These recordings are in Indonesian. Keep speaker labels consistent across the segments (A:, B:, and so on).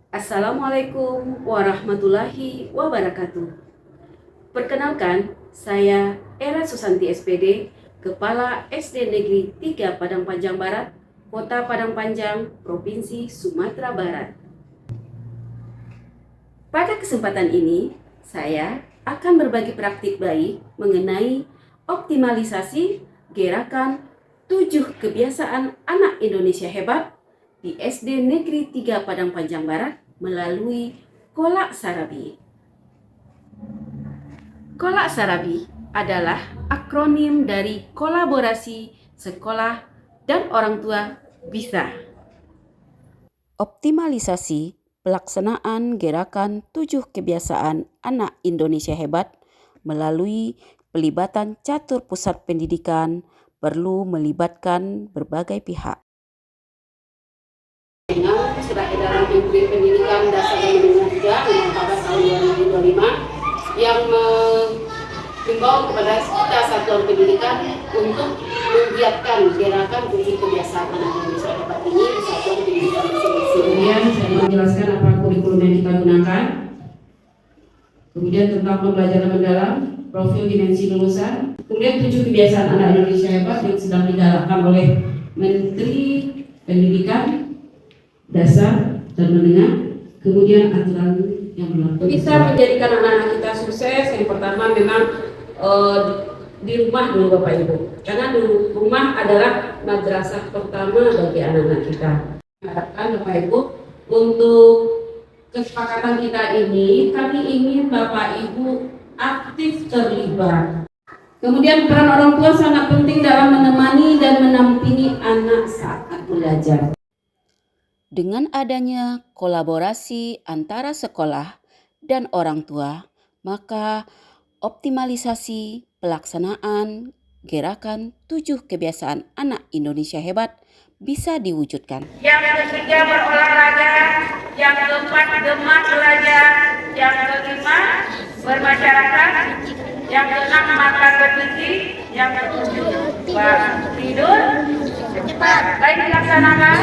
A: Assalamualaikum warahmatullahi wabarakatuh. Perkenalkan, saya Era Susanti SPD, Kepala SD Negeri 3 Padang Panjang Barat, Kota Padang Panjang, Provinsi Sumatera Barat. Pada kesempatan ini, saya akan berbagi praktik baik mengenai optimalisasi gerakan 7 kebiasaan anak Indonesia hebat di SD Negeri 3 Padang Panjang Barat melalui Kolak Sarabi. Kolak Sarabi adalah akronim dari kolaborasi sekolah dan orang tua bisa. Optimalisasi pelaksanaan gerakan 7 kebiasaan anak Indonesia hebat melalui pelibatan catur pusat pendidikan perlu melibatkan berbagai pihak. Dengan Surat Edaran Menteri Pendidikan Dasar dan Menengah 3 nomor 14 tahun 2025 yang menghimbau kepada kita satuan pendidikan untuk menggiatkan gerakan 7 kebiasaan anak Indonesia hebat ini di satuan pendidikan masing-masing. Kemudian saya menjelaskan apa kurikulum yang kita gunakan. Kemudian tentang pembelajaran mendalam, profil dimensi lulusan. Kemudian 7 kebiasaan anak Indonesia hebat yang sedang digalakkan oleh Menteri Pendidikan Dasar dan Menengah. Kemudian aturan yang berlaku. Bisa menjadikan anak-anak kita sukses. Yang pertama memang di rumah dulu Bapak Ibu. Karena di rumah adalah madrasah pertama bagi anak-anak kita. Harapkan Bapak Ibu untuk kesepakatan kita ini, kami ingin Bapak Ibu aktif terlibat. Kemudian peran orang tua sangat penting dalam menemani dan menampingi anak saat belajar. Dengan adanya kolaborasi antara sekolah dan orang tua, maka optimalisasi pelaksanaan gerakan 7 kebiasaan anak Indonesia hebat bisa diwujudkan.
B: Yang ketiga berolahraga, yang keempat gemar belajar, yang kelima bermasyarakat, yang keenam makan bergizi, yang ketujuh tidur cepat. Baik dilaksanakan.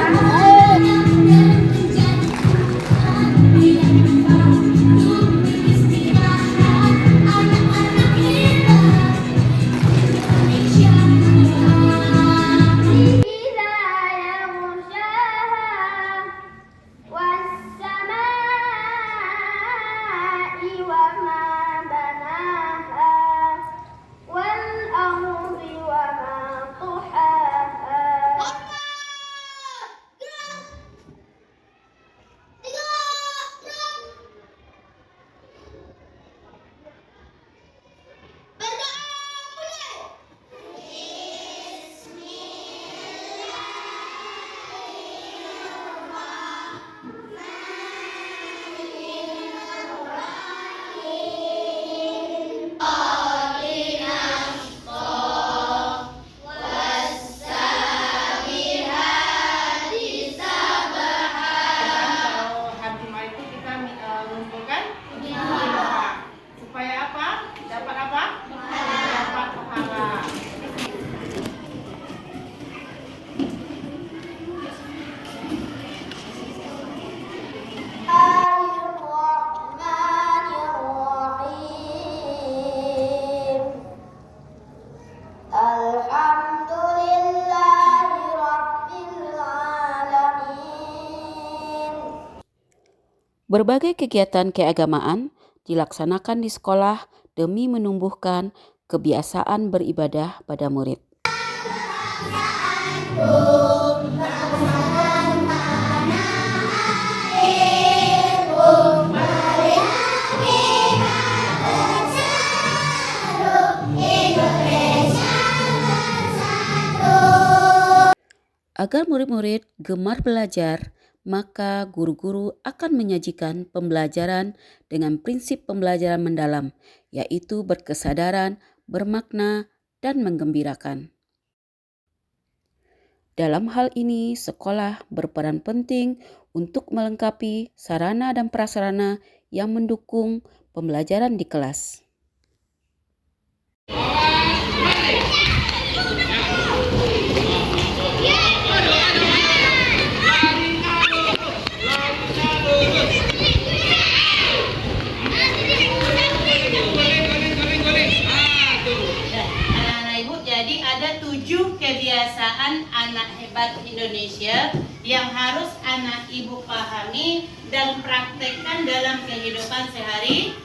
A: Berbagai kegiatan keagamaan dilaksanakan di sekolah demi menumbuhkan kebiasaan beribadah pada murid. Agar murid-murid gemar belajar, maka guru-guru akan menyajikan pembelajaran dengan prinsip pembelajaran mendalam, yaitu berkesadaran, bermakna, dan menggembirakan. Dalam hal ini, sekolah berperan penting untuk melengkapi sarana dan prasarana yang mendukung pembelajaran di kelas.
C: kebiasaan anak hebat Indonesia yang harus anak ibu pahami dan praktekkan dalam kehidupan sehari-hari.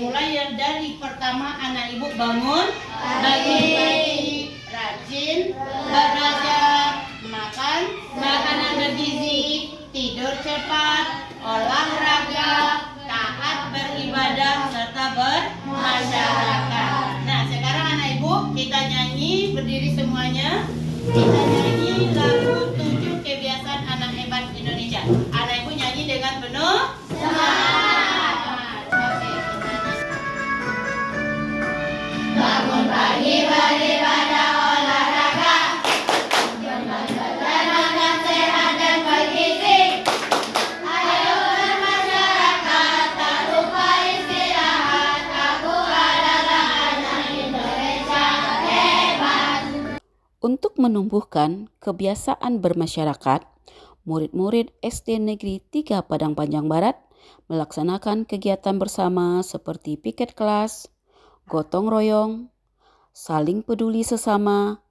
C: Mulai dari pertama anak ibu bangun pagi, rajin belajar, makan makanan bergizi, tidur cepat, olahraga, taat beribadah serta bermasyarakat. Nah, sekarang anak ibu kita nyanyi berdiri semuanya. Kita nyanyi lagu 7 kebiasaan anak hebat Indonesia. Anak ibu nyanyi dengan penuh semangat. Oke, kita nyanyi. Bangun pagi beribadah, olahraga, olahraga sehat dan bergizi. Ayo bermasyarakat, tak lupa istirahat. Aku adalah anak Indonesia hebat.
A: Untuk menumbuhkan kebiasaan bermasyarakat, murid-murid SD Negeri 3 Padang Panjang Barat melaksanakan kegiatan bersama seperti piket kelas, gotong royong, saling peduli sesama,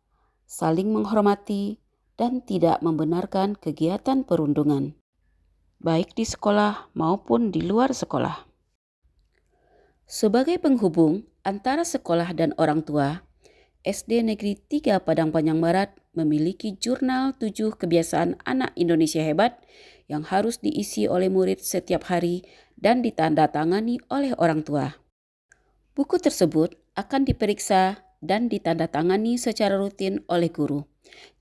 A: saling menghormati, dan tidak membenarkan kegiatan perundungan, baik di sekolah maupun di luar sekolah. Sebagai penghubung antara sekolah dan orang tua, SD Negeri 3 Padang Panjang Barat memiliki jurnal 7 kebiasaan anak Indonesia hebat yang harus diisi oleh murid setiap hari dan ditandatangani oleh orang tua. Buku tersebut akan diperiksa dan ditandatangani secara rutin oleh guru.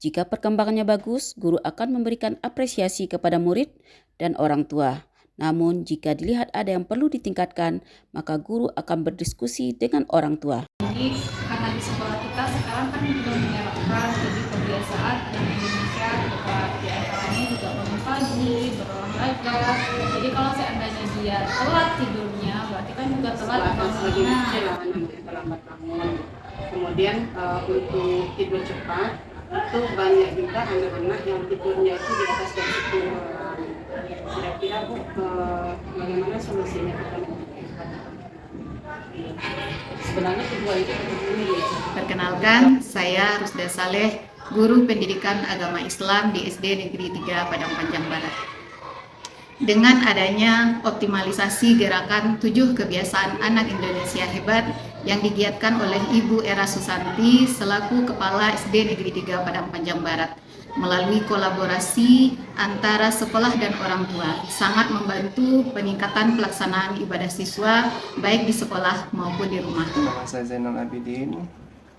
A: Jika perkembangannya bagus, guru akan memberikan apresiasi kepada murid dan orang tua. Namun, jika dilihat ada yang perlu ditingkatkan, maka guru akan berdiskusi dengan orang tua.
D: Jadi karena di sekolah kita sekarang kan juga menerapkan jadi kebiasaan anak Indonesia, di antaranya juga bangun pagi, berolahraga. Jadi kalau seandainya dia telat tidurnya, berarti kan juga telat bangunnya.
A: Terlambat bangun. Kemudian untuk tidur cepat, itu banyak juga anak-anak yang tidurnya itu di atas jam 10. Kira-kira Bu, bagaimana solusinya? Sebenarnya kedua itu
E: Perkenalkan, saya Rusda Saleh, Guru Pendidikan Agama Islam di SD Negeri 3 Padang Panjang Barat. Dengan adanya optimalisasi gerakan 7 kebiasaan anak Indonesia hebat yang digiatkan oleh Ibu Era Susanti selaku Kepala SD Negeri 3 Padang Panjang Barat, melalui kolaborasi antara sekolah dan orang tua, sangat membantu peningkatan pelaksanaan ibadah siswa baik di sekolah maupun di rumah.
F: Nama saya Zainal Abidin,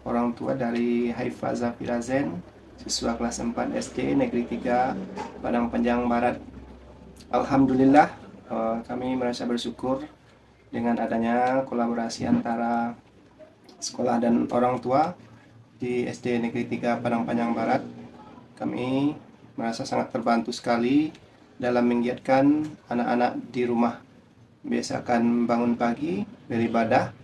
F: orang tua dari Haifa Zafira Zain, siswa kelas 4 SD Negeri 3 Padang Panjang Barat. Alhamdulillah, kami merasa bersyukur dengan adanya kolaborasi antara sekolah dan orang tua di SD Negeri 3 Padang Panjang Barat. Kami merasa sangat terbantu sekali dalam menggiatkan anak-anak di rumah. Biasakan bangun pagi, beribadah,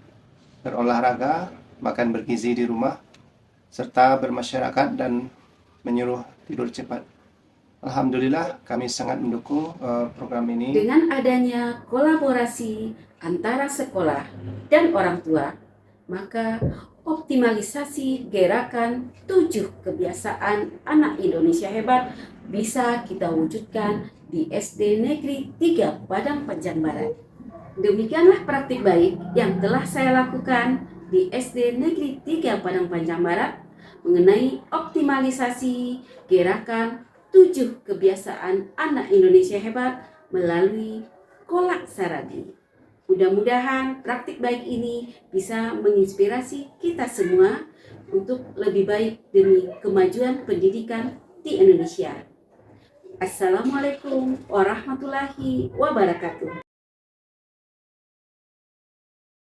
F: berolahraga, makan bergizi di rumah, serta bermasyarakat dan menyuruh tidur cepat. Alhamdulillah, kami sangat mendukung program ini.
A: Dengan adanya kolaborasi antara sekolah dan orang tua, maka optimalisasi gerakan 7 kebiasaan anak Indonesia hebat bisa kita wujudkan di SD Negeri 3 Padang Panjang Barat. Demikianlah praktik baik yang telah saya lakukan di SD Negeri 3 Padang Panjang Barat mengenai optimalisasi gerakan 7 kebiasaan anak Indonesia hebat melalui kolak Sarabi. Mudah-mudahan praktik baik ini bisa menginspirasi kita semua untuk lebih baik demi kemajuan pendidikan di Indonesia. Assalamualaikum warahmatullahi wabarakatuh.